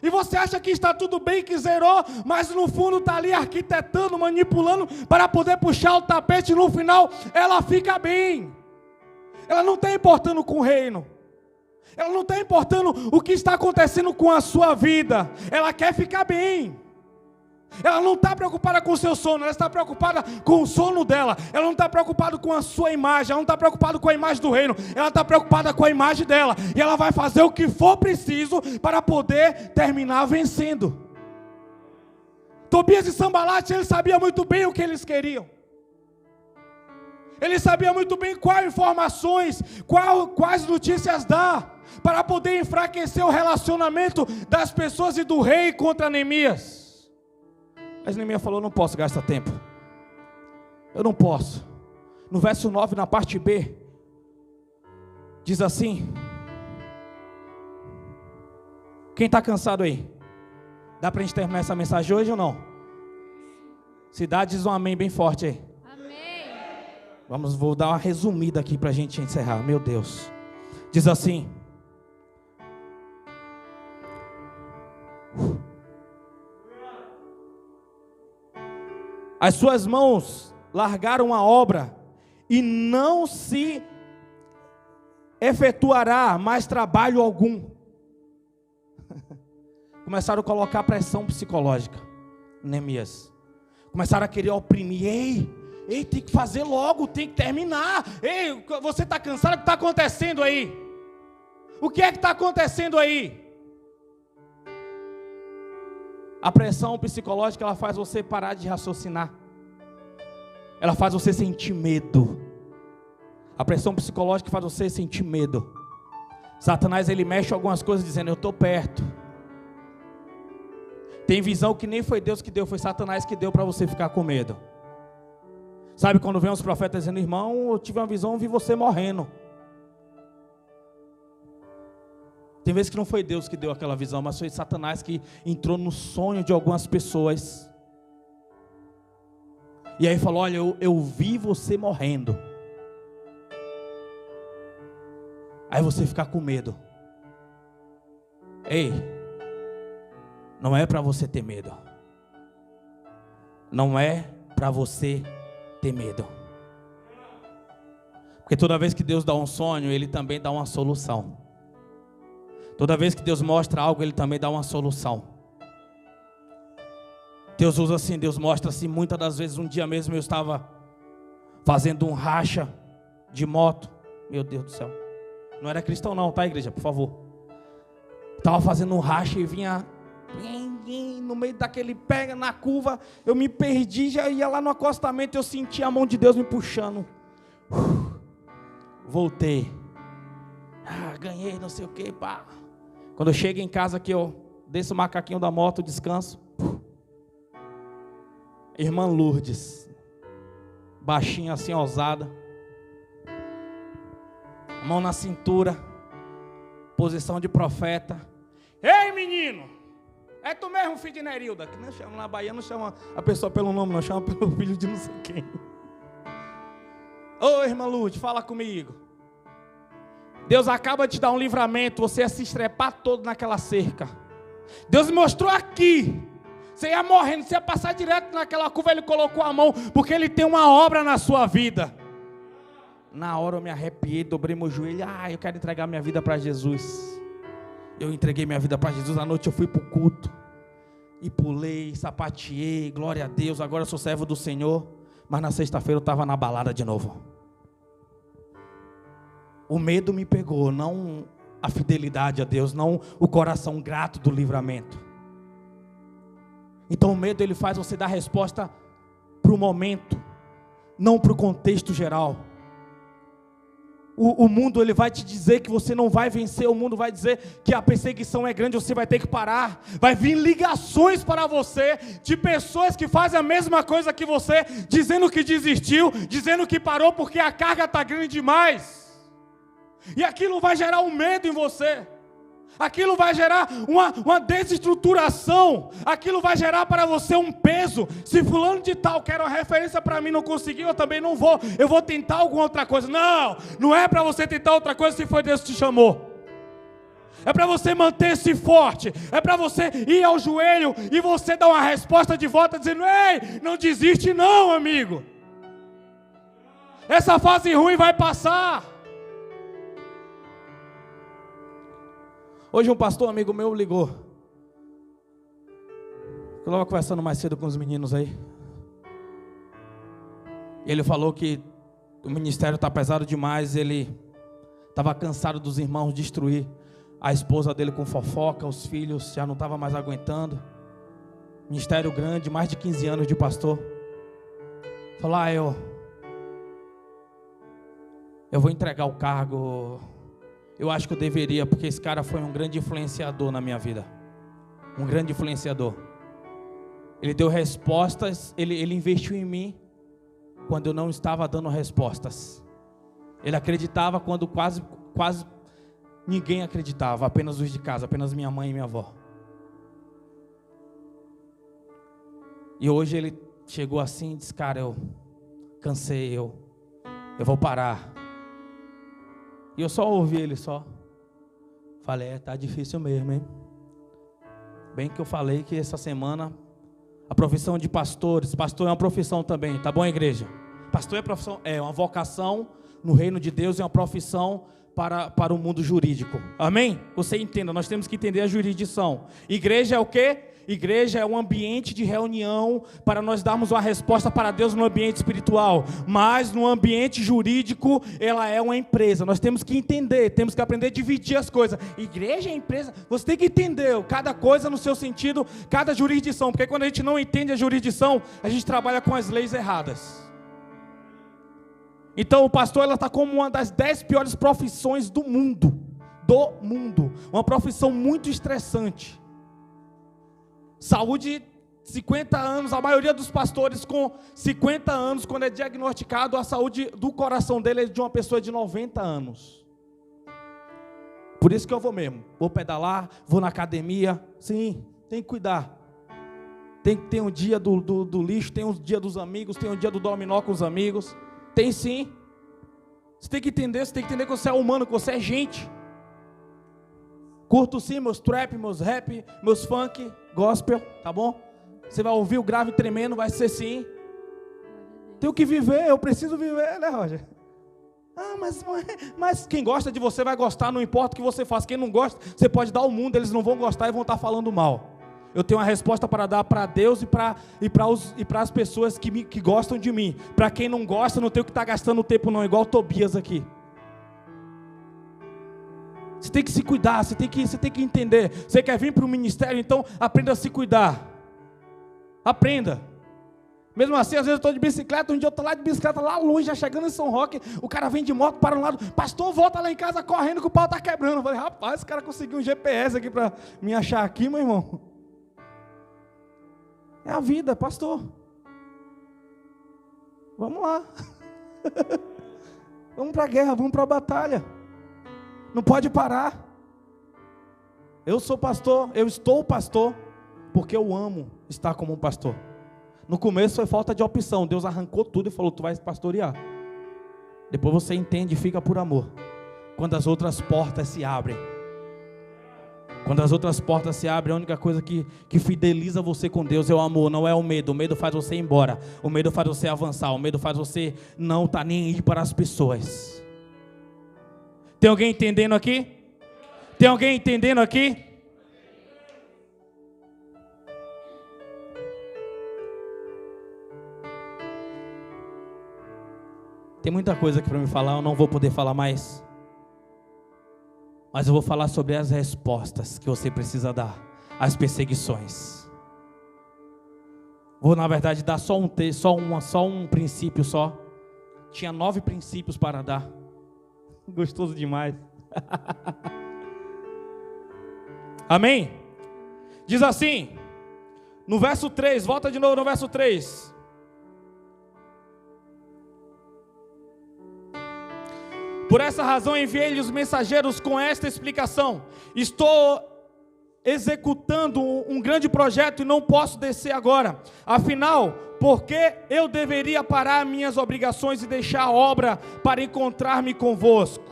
[SPEAKER 1] e você acha que está tudo bem, que zerou, mas no fundo está ali arquitetando, manipulando, para poder puxar o tapete, e no final ela fica bem. Ela não está importando com o reino, ela não está importando o que está acontecendo com a sua vida, ela quer ficar bem. Ela não está preocupada com o seu sono, ela está preocupada com o sono dela. Ela não está preocupada com a sua imagem, ela não está preocupada com a imagem do reino, ela está preocupada com a imagem dela. E ela vai fazer o que for preciso para poder terminar vencendo. Tobias e Sambalate, eles sabiam muito bem o que eles queriam. Eles sabiam muito bem quais informações, quais notícias dar, para poder enfraquecer o relacionamento das pessoas e do rei contra Neemias. Mas Neemias falou: não posso gastar tempo. Eu não posso. No verso 9, na parte B, diz assim. Quem está cansado aí? Dá para a gente terminar essa mensagem hoje ou não? Se dá, diz um amém bem forte aí.
[SPEAKER 2] Amém.
[SPEAKER 1] Vou dar uma resumida aqui para a gente encerrar. Meu Deus. Diz assim: as suas mãos largaram a obra e não se efetuará mais trabalho algum. Começaram a colocar pressão psicológica. Neemias. Começaram a querer oprimir. Ei, tem que fazer logo, tem que terminar. Ei, você está cansado? O que está acontecendo aí? O que é que está acontecendo aí? A pressão psicológica, ela faz você parar de raciocinar. Ela faz você sentir medo. A pressão psicológica faz você sentir medo. Satanás, ele mexe algumas coisas dizendo: eu estou perto. Tem visão que nem foi Deus que deu, foi Satanás que deu para você ficar com medo. Sabe quando vem os profetas dizendo: irmão, eu tive uma visão, vi você morrendo. Tem vezes que não foi Deus que deu aquela visão, mas foi Satanás que entrou no sonho de algumas pessoas. E aí falou: olha, eu vi você morrendo. Aí você fica com medo. Ei, não é para você ter medo. Não é para você ter medo. Porque toda vez que Deus dá um sonho, Ele também dá uma solução. Toda vez que Deus mostra algo, Ele também dá uma solução. Deus usa assim, Deus mostra assim. Muitas das vezes, um dia mesmo eu estava fazendo um racha de moto. Meu Deus do céu. Não era cristão não, tá, igreja? Por favor. Estava fazendo um racha e vinha no meio daquele pega na curva. Eu me perdi, já ia lá no acostamento. Eu senti a mão de Deus me puxando. Voltei. Ganhei, não sei o que, pá. Quando eu chego em casa aqui, eu desço o macaquinho da moto, descanso. Irmã Lourdes, baixinha assim, ousada, mão na cintura, posição de profeta. Ei, menino, é tu mesmo, filho de Nerilda? Que não chama na Bahia, não chama a pessoa pelo nome, não chama pelo filho de não sei quem. Ô, irmã Lourdes, fala comigo. Deus acaba de te dar um livramento, você ia se estrepar todo naquela cerca. Deus me mostrou aqui. Você ia morrendo, você ia passar direto naquela curva. Ele colocou a mão, porque Ele tem uma obra na sua vida. Na hora eu me arrepiei, dobrei meu joelho. Eu quero entregar minha vida para Jesus. Eu entreguei minha vida para Jesus. À noite eu fui para o culto e pulei, sapateei, glória a Deus. Agora eu sou servo do Senhor. Mas na sexta-feira eu estava na balada de novo. O medo me pegou, não a fidelidade a Deus, não o coração grato do livramento. Então o medo, ele faz você dar resposta para o momento, não para o contexto geral. O mundo, ele vai te dizer que você não vai vencer. O mundo vai dizer que a perseguição é grande, você vai ter que parar. Vai vir ligações para você de pessoas que fazem a mesma coisa que você, dizendo que desistiu, dizendo que parou porque a carga está grande demais. E aquilo vai gerar um medo em você. Aquilo vai gerar uma desestruturação. Aquilo vai gerar para você um peso. Se fulano de tal quer uma referência para mim, não conseguiu, eu também não vou. Eu vou tentar alguma outra coisa. Não, não é para você tentar outra coisa se foi Deus que te chamou. É para você manter-se forte. É para você ir ao joelho e você dar uma resposta de volta dizendo: ei, não desiste não, amigo. Essa fase ruim vai passar. Hoje um pastor amigo meu ligou. Eu estava conversando mais cedo com os meninos aí. E ele falou que o ministério está pesado demais. Ele estava cansado dos irmãos destruir a esposa dele com fofoca. Os filhos já não estavam mais aguentando. Ministério grande, mais de 15 anos de pastor. Falou: eu vou entregar o cargo. Eu acho que eu deveria, porque esse cara foi um grande influenciador na minha vida. Um grande influenciador. Ele deu respostas, ele investiu em mim quando eu não estava dando respostas. Ele acreditava quando quase ninguém acreditava, apenas os de casa, apenas minha mãe e minha avó. E hoje ele chegou assim e disse: cara, eu cansei, eu Eu vou parar. E eu só ouvi ele só. Falei, tá difícil mesmo, hein? Bem que eu falei que essa semana a profissão de pastores, pastor é uma profissão também, tá bom, igreja? Pastor é profissão, é uma vocação no reino de Deus, é uma profissão para o mundo jurídico. Amém? Você entenda, nós temos que entender a jurisdição. Igreja é o quê? Igreja é um ambiente de reunião para nós darmos uma resposta para Deus no ambiente espiritual. Mas no ambiente jurídico, ela é uma empresa. Nós temos que entender, temos que aprender a dividir as coisas. Igreja é empresa, você tem que entender cada coisa no seu sentido, cada jurisdição. Porque quando a gente não entende a jurisdição, a gente trabalha com as leis erradas. Então o pastor, ela está como uma das 10 piores profissões do mundo. Uma profissão muito estressante. Saúde, 50 anos, a maioria dos pastores com 50 anos, quando é diagnosticado, a saúde do coração dele é de uma pessoa de 90 anos. Por isso que eu vou mesmo, vou pedalar, vou na academia, sim, tem que cuidar. Tem que ter um dia do lixo, tem um dia dos amigos, tem um dia do dominó com os amigos, tem sim. Você tem que entender que você é humano, que você é gente. Curto sim meus trap, meus rap, meus funk, gospel, tá bom? Você vai ouvir o grave tremendo, vai ser sim. Tenho que viver, eu preciso viver, né, Roger? Ah, mas quem gosta de você vai gostar, não importa o que você faça. Quem não gosta, você pode dar ao mundo, eles não vão gostar e vão estar falando mal. Eu tenho uma resposta para dar para Deus e para as pessoas que gostam de mim. Para quem não gosta, não tenho que estar gastando tempo não, igual o Tobias aqui. Você tem que se cuidar, você tem que entender. Você quer vir para o ministério, então aprenda a se cuidar. Aprenda. Mesmo assim, às vezes eu estou de bicicleta, um dia eu estou lá de bicicleta, lá longe, já chegando em São Roque, o cara vem de moto para um lado, pastor, volta lá em casa correndo que o pau está quebrando. Eu falei, rapaz, esse cara conseguiu um GPS aqui para me achar aqui, meu irmão. É a vida, pastor. Vamos lá. Vamos para a guerra, vamos para a batalha. Não pode parar. Eu sou pastor, eu estou pastor, porque eu amo estar como um pastor. No começo foi falta de opção, Deus arrancou tudo e falou, tu vais pastorear. Depois você entende e fica por amor. Quando as outras portas se abrem. Quando as outras portas se abrem, a única coisa que fideliza você com Deus é o amor, não é o medo. O medo faz você ir embora, o medo faz você avançar, o medo faz você não estar nem aí para as pessoas. Tem alguém entendendo aqui? Tem alguém entendendo aqui? Tem muita coisa aqui para me falar, eu não vou poder falar mais. Mas eu vou falar sobre as respostas que você precisa dar às perseguições. Vou, na verdade, dar só um princípio só. Tinha 9 princípios para dar. Gostoso demais. Amém? Diz assim, no verso 3, volta de novo no verso 3. Por essa razão enviei-lhe os mensageiros com esta explicação. Estou executando um grande projeto e não posso descer agora. Afinal, por que eu deveria parar minhas obrigações e deixar a obra para encontrar-me convosco?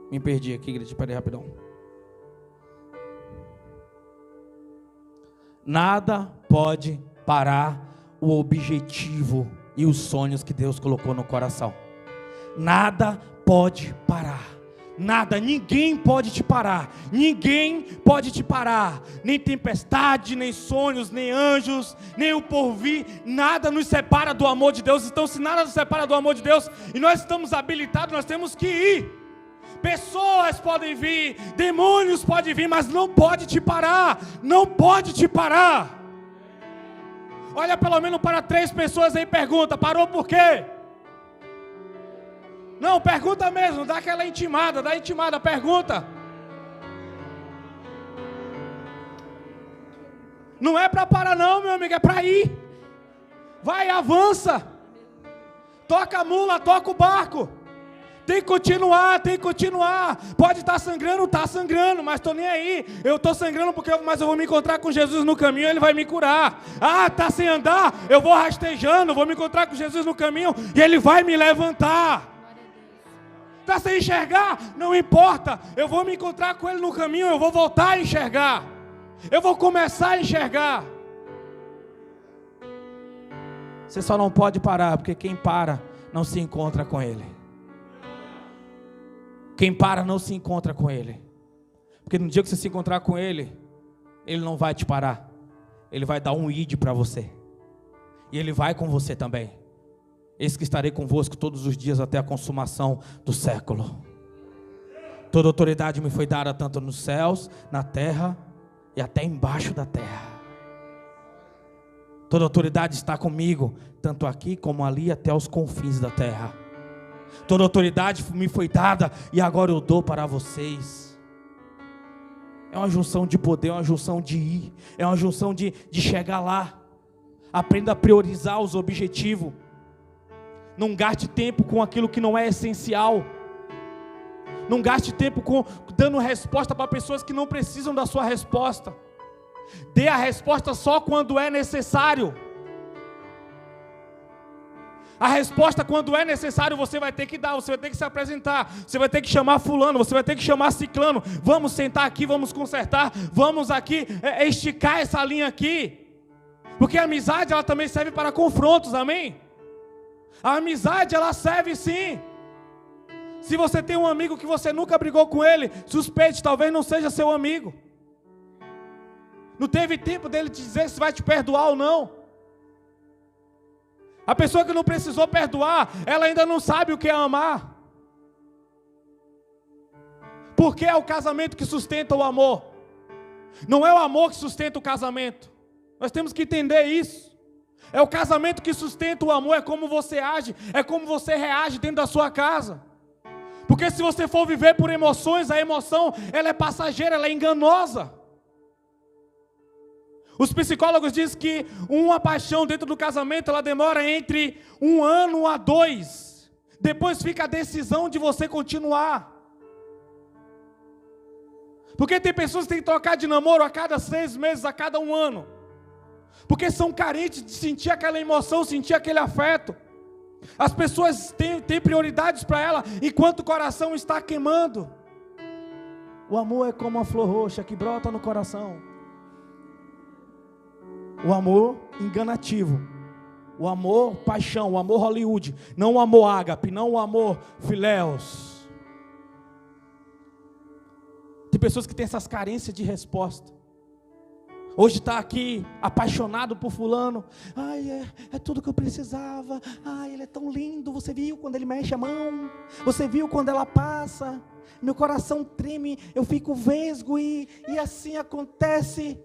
[SPEAKER 1] Me perdi aqui, igreja, parei rapidão. Nada pode parar o objetivo e os sonhos que Deus colocou no coração. Nada pode parar. Nada, ninguém pode te parar. Ninguém pode te parar. Nem tempestade, nem sonhos, nem anjos, nem o porvir. Nada nos separa do amor de Deus. Então, se nada nos separa do amor de Deus e nós estamos habilitados, nós temos que ir. Pessoas podem vir, demônios podem vir, mas não pode te parar. Não pode te parar. Olha pelo menos para 3 pessoas aí e pergunta, parou por quê? Não, pergunta mesmo, dá aquela intimada, pergunta. Não é para parar não, meu amigo, é para ir. Vai, avança. Toca a mula, toca o barco. Tem que continuar, tem que continuar. Pode estar sangrando, está sangrando, mas estou nem aí. Eu estou sangrando mas eu vou me encontrar com Jesus no caminho, Ele vai me curar. Ah, está sem andar, eu vou rastejando, vou me encontrar com Jesus no caminho e Ele vai me levantar. Está sem enxergar? Não importa, eu vou me encontrar com Ele no caminho, eu vou voltar a enxergar. Eu vou começar a enxergar. Você só não pode parar, porque quem para não se encontra com Ele. Quem para não se encontra com Ele. Porque no dia que você se encontrar com Ele, Ele não vai te parar. Ele vai dar um id para você. E Ele vai com você também. Eis que estarei convosco todos os dias até a consumação do século. Toda autoridade me foi dada tanto nos céus, na terra e até embaixo da terra. Toda autoridade está comigo, tanto aqui como ali até os confins da terra. Toda autoridade me foi dada e agora eu dou para vocês. É uma junção de poder, é uma junção de ir, é uma junção de chegar lá. Aprenda a priorizar os objetivos. Não gaste tempo com aquilo que não é essencial. Não gaste tempo dando resposta para pessoas que não precisam da sua resposta. Dê a resposta só quando é necessário. A resposta quando é necessário você vai ter que dar, você vai ter que se apresentar, você vai ter que chamar fulano, você vai ter que chamar ciclano. Vamos sentar aqui, vamos consertar, vamos aqui esticar essa linha aqui. Porque a amizade ela também serve para confrontos, amém? A amizade ela serve sim. Se você tem um amigo que você nunca brigou com ele, suspeite, talvez não seja seu amigo. Não teve tempo dele te dizer se vai te perdoar ou não. A pessoa que não precisou perdoar, ela ainda não sabe o que é amar. Porque é o casamento que sustenta o amor. Não é o amor que sustenta o casamento. Nós temos que entender isso. É o casamento que sustenta o amor, é como você age, é como você reage dentro da sua casa. Porque se você for viver por emoções, a emoção, ela é passageira, ela é enganosa. Os psicólogos dizem que uma paixão dentro do casamento, ela demora entre 1 ano a 2. Depois fica a decisão de você continuar. Porque tem pessoas que têm que trocar de namoro a cada 6 meses, a cada 1 ano. Porque são carentes de sentir aquela emoção, sentir aquele afeto. As pessoas têm prioridades para ela, enquanto o coração está queimando. O amor é como uma flor roxa que brota no coração. O amor enganativo, o amor paixão, o amor Hollywood, não o amor ágape, não o amor filéus. Tem pessoas que têm essas carências de resposta. Hoje está aqui apaixonado por fulano. Ai, é tudo que eu precisava. Ai, ele é tão lindo. Você viu quando ele mexe a mão? Você viu quando ela passa? Meu coração treme, eu fico vesgo e assim acontece.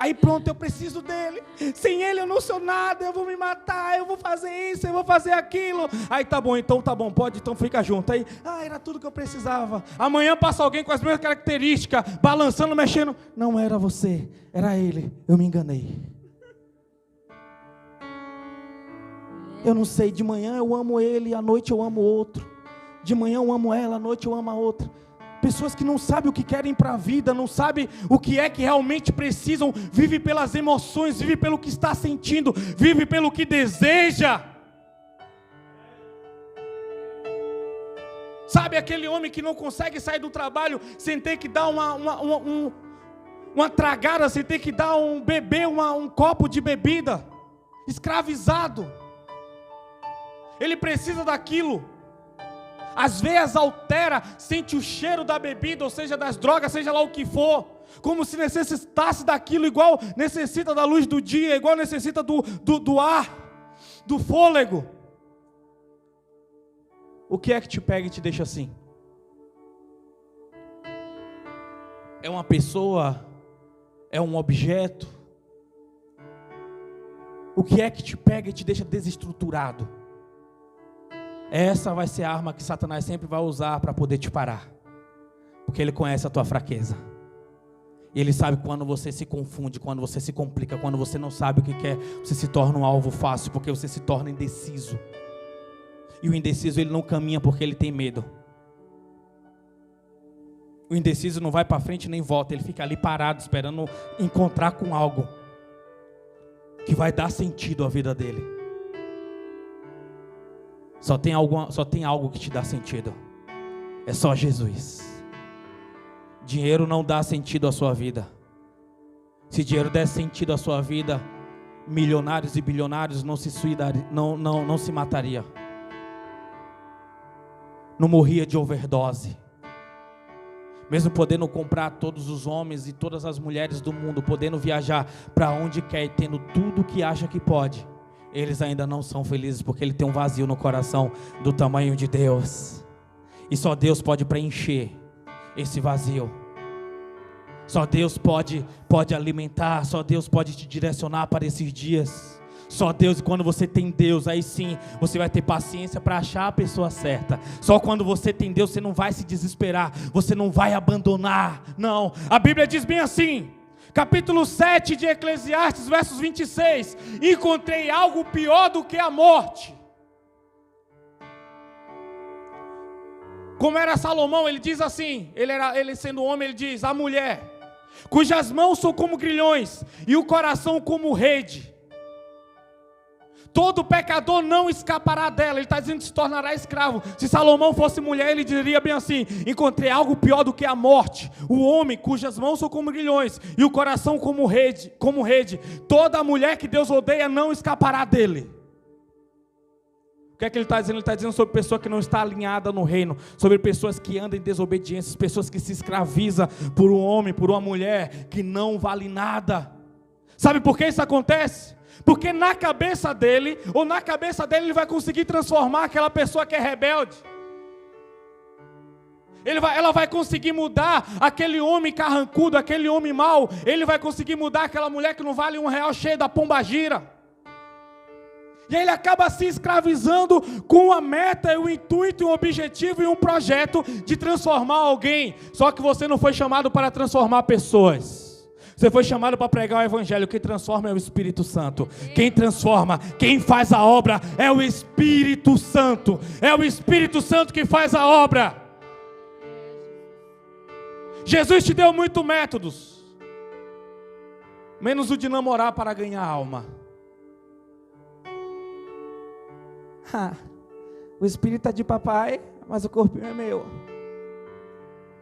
[SPEAKER 1] Aí pronto, eu preciso dele. Sem ele eu não sou nada, eu vou me matar, eu vou fazer isso, eu vou fazer aquilo. Aí tá bom, pode, então fica junto. Aí, era tudo que eu precisava. Amanhã passa alguém com as mesmas características, balançando, mexendo. Não era você, era ele, eu me enganei. Eu não sei, de manhã eu amo ele, à noite eu amo outro. De manhã eu amo ela, à noite eu amo a outra. Pessoas que não sabem o que querem para a vida, não sabem o que é que realmente precisam, vive pelas emoções, vive pelo que está sentindo, vive pelo que deseja. Sabe aquele homem que não consegue sair do trabalho sem ter que dar uma tragada, sem ter que dar um copo de bebida, escravizado. Ele precisa daquilo. As veias altera, sente o cheiro da bebida, ou seja, das drogas, seja lá o que for, como se necessitasse daquilo, igual necessita da luz do dia, igual necessita do ar, do fôlego. O que é que te pega e te deixa assim? É uma pessoa? É um objeto? O que é que te pega e te deixa desestruturado? Essa vai ser a arma que Satanás sempre vai usar para poder te parar. Porque ele conhece a tua fraqueza. E ele sabe quando você se confunde, quando você se complica, quando você não sabe o que quer, você se torna um alvo fácil, porque você se torna indeciso. E o indeciso, ele não caminha porque ele tem medo. O indeciso não vai para frente nem volta, ele fica ali parado esperando encontrar com algo que vai dar sentido à vida dele. Só tem algo que te dá sentido. É só Jesus. Dinheiro não dá sentido à sua vida. Se dinheiro der sentido à sua vida, milionários e bilionários não se mataria. Não morria de overdose. Mesmo podendo comprar todos os homens e todas as mulheres do mundo, podendo viajar para onde quer e tendo tudo que acha que pode, eles ainda não são felizes, porque ele tem um vazio no coração do tamanho de Deus. E só Deus pode preencher esse vazio. Só Deus pode alimentar, só Deus pode te direcionar para esses dias. Só Deus, e quando você tem Deus, aí sim, você vai ter paciência para achar a pessoa certa. Só quando você tem Deus, você não vai se desesperar, você não vai abandonar, não. A Bíblia diz bem assim, capítulo 7 de Eclesiastes, versos 26, encontrei algo pior do que a morte. Como era Salomão, ele diz assim, ele sendo homem, ele diz, a mulher, cujas mãos são como grilhões, e o coração como rede. Todo pecador não escapará dela. Ele está dizendo que se tornará escravo. Se Salomão fosse mulher, ele diria bem assim, encontrei algo pior do que a morte. O homem cujas mãos são como grilhões e o coração como rede. Toda mulher que Deus odeia não escapará dele. O que é que ele está dizendo? Ele está dizendo sobre pessoa que não está alinhada no reino, sobre pessoas que andam em desobediência, pessoas que se escravizam por um homem, por uma mulher que não vale nada. Sabe por que isso acontece? Porque na cabeça dele, ele vai conseguir transformar aquela pessoa que é rebelde. Ela vai conseguir mudar aquele homem carrancudo, aquele homem mau. Ele vai conseguir mudar aquela mulher que não vale R$1 cheia da pombagira. E aí ele acaba se escravizando com a meta, o intuito, o objetivo e um projeto de transformar alguém. Só que você não foi chamado para transformar pessoas. Você foi chamado para pregar o evangelho. Quem transforma é o Espírito Santo. Quem transforma, quem faz a obra é o Espírito Santo. É o Espírito Santo que faz a obra. Jesus te deu muitos métodos, menos o de namorar para ganhar alma. O espírito é de papai, mas o corpinho é meu.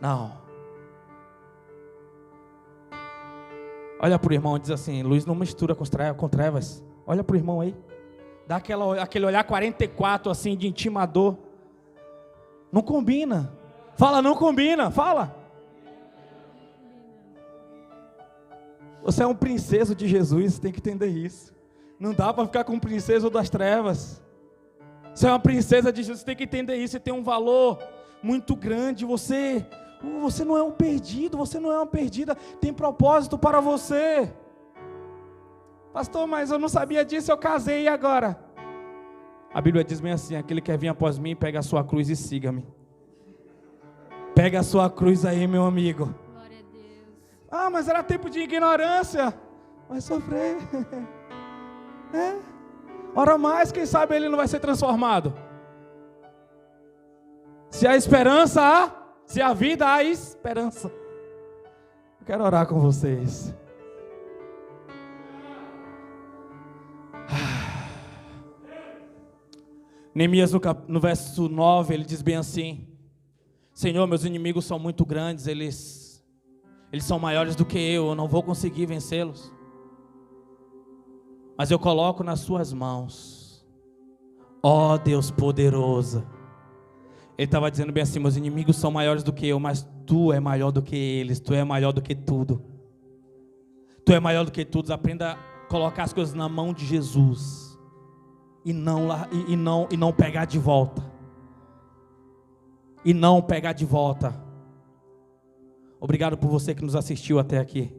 [SPEAKER 1] Não. Olha para o irmão e diz assim, luz não mistura com trevas. Olha para o irmão aí. Dá aquele olhar 44 assim de intimador. Não combina. Fala, não combina. Fala. Você é um princeso de Jesus, você tem que entender isso. Não dá para ficar com um princeso das trevas. Você é uma princesa de Jesus, você tem que entender isso. Você tem um valor muito grande. Você não é um perdido, você não é uma perdida. Tem propósito para você. Pastor, mas eu não sabia disso, eu casei, e agora? A Bíblia diz bem assim, aquele que quer vir após mim, pega a sua cruz e siga-me. Pega a sua cruz aí, meu amigo.
[SPEAKER 2] Glória a Deus.
[SPEAKER 1] Ah, mas era tempo de ignorância. Vai sofrer. Ora mais, quem sabe ele não vai ser transformado. Se há esperança, se há vida, há esperança. Eu quero orar com vocês. Neemias no verso 9, ele diz bem assim: Senhor, meus inimigos são muito grandes, eles são maiores do que eu não vou conseguir vencê-los. Mas eu coloco nas suas mãos, ó Deus poderoso. Ele estava dizendo bem assim, meus inimigos são maiores do que eu, mas tu é maior do que eles, tu é maior do que tudo. Tu é maior do que tudo. Aprenda a colocar as coisas na mão de Jesus e não pegar de volta. E não pegar de volta. Obrigado por você que nos assistiu até aqui.